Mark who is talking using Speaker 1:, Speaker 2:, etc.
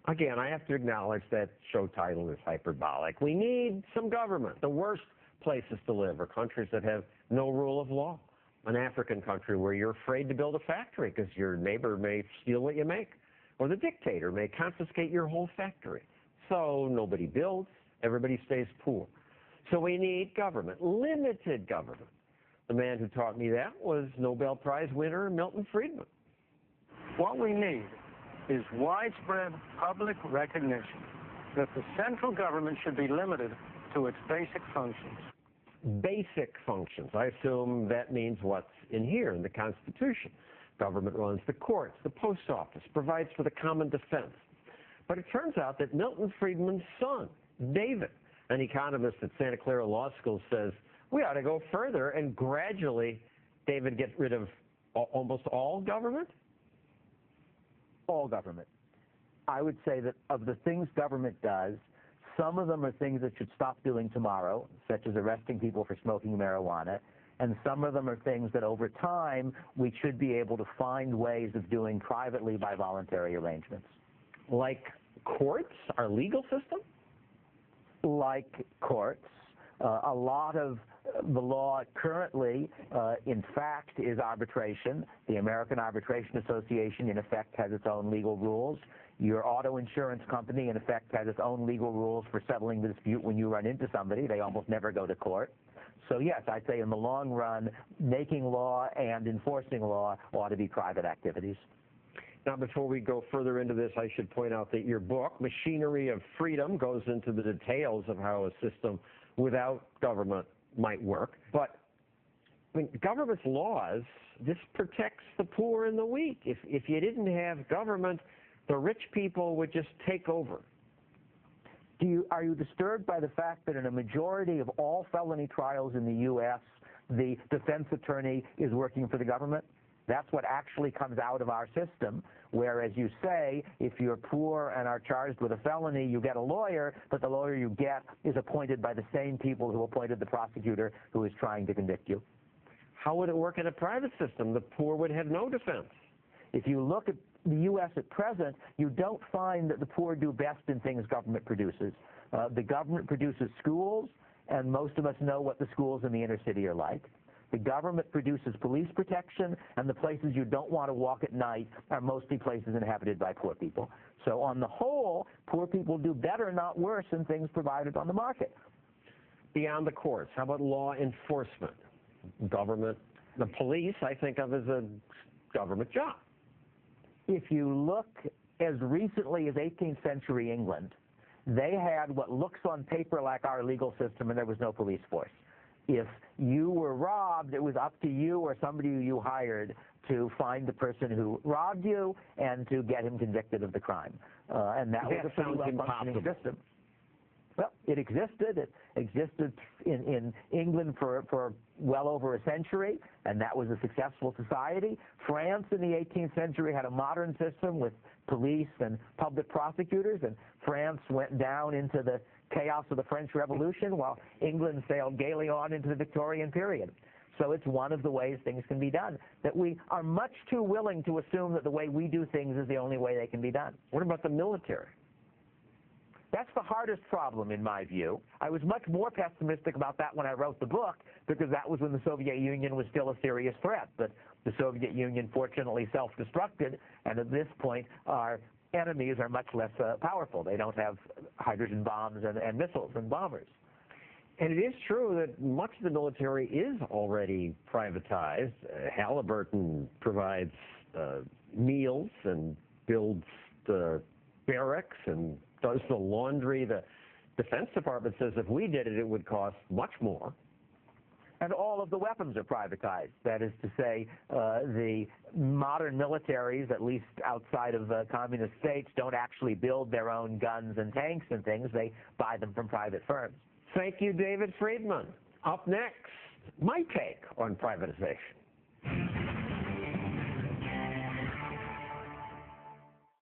Speaker 1: Again, I have to acknowledge that show title is hyperbolic. We need some government. The worst places to live are countries that have no rule of law. An African country where you're afraid to build a factory because your neighbor may steal what you make, or the dictator may confiscate your whole factory. So nobody builds, everybody stays poor. So we need government, limited government. The man who taught me that was Nobel Prize winner Milton Friedman.
Speaker 2: What we need is widespread public recognition that the central government should be limited to its basic functions.
Speaker 1: Basic functions. I assume that means what's in here in the Constitution. Government runs the courts, the post office, provides for the common defense. But it turns out that Milton Friedman's son, David, an economist at Santa Clara Law School, says we ought to go further and gradually, David, get rid of almost all government?
Speaker 3: All government. I would say that of the things government does, some of them are things that should stop doing tomorrow, such as arresting people for smoking marijuana, and some of them are things that over time we should be able to find ways of doing privately by voluntary arrangements.
Speaker 1: Like courts, our legal system?
Speaker 3: Like courts. A lot of the law currently, in fact, is arbitration. The American Arbitration Association, in effect, has its own legal rules. Your auto insurance company, in effect, has its own legal rules for settling the dispute when you run into somebody. They almost never go to court. So yes, I'd say in the long run, making law and enforcing law ought to be private activities.
Speaker 1: Now, before we go further into this, I should point out that your book, Machinery of Freedom, goes into the details of how a system without government might work. But I mean, government's laws, this protects the poor and the weak. If you didn't have government, the rich people would just take over.
Speaker 3: Are you disturbed by the fact that in a majority of all felony trials in the U.S., the defense attorney is working for the government? That's what actually comes out of our system, whereas you say, if you're poor and are charged with a felony, you get a lawyer, but the lawyer you get is appointed by the same people who appointed the prosecutor who is trying to convict you.
Speaker 1: How would it work in a private system? The poor would have no defense.
Speaker 3: If you look at the U.S. at present, you don't find that the poor do best in things government produces. The government produces schools, and most of us know what the schools in the inner city are like. The government produces police protection, and the places you don't want to walk at night are mostly places inhabited by poor people. So on the whole, poor people do better, not worse, in things provided on the market.
Speaker 1: Beyond the courts, how about law enforcement? Government, the police, I think of as a government job.
Speaker 3: If you look as recently as 18th century England, they had what looks on paper like our legal system, and there was no police force. If you were robbed, it was up to you or somebody who you hired to find the person who robbed you and to get him convicted of the crime. And that was a pretty well-functioning system. Well, it existed. It existed in England for well over a century, and that was a successful society. France in the 18th century had a modern system with police and public prosecutors, and France went down into the chaos of the French Revolution while England sailed gaily on into the Victorian period. So it's one of the ways things can be done, that we are much too willing to assume that the way we do things is the only way they can be done.
Speaker 1: What about the military?
Speaker 3: That's the hardest problem, in my view. I was much more pessimistic about that when I wrote the book, because that was when the Soviet Union was still a serious threat. But the Soviet Union fortunately self-destructed, and at this point our enemies are much less powerful. They don't have hydrogen bombs and missiles and bombers.
Speaker 1: And it is true that much of the military is already privatized. Halliburton provides meals and builds the barracks and does the laundry. The Defense Department says if we did it, it would cost much more.
Speaker 3: And all of the weapons are privatized. That is to say, the modern militaries, at least outside of communist states, don't actually build their own guns and tanks and things. They buy them from private firms.
Speaker 1: Thank you, David Friedman. Up next, my take on privatization.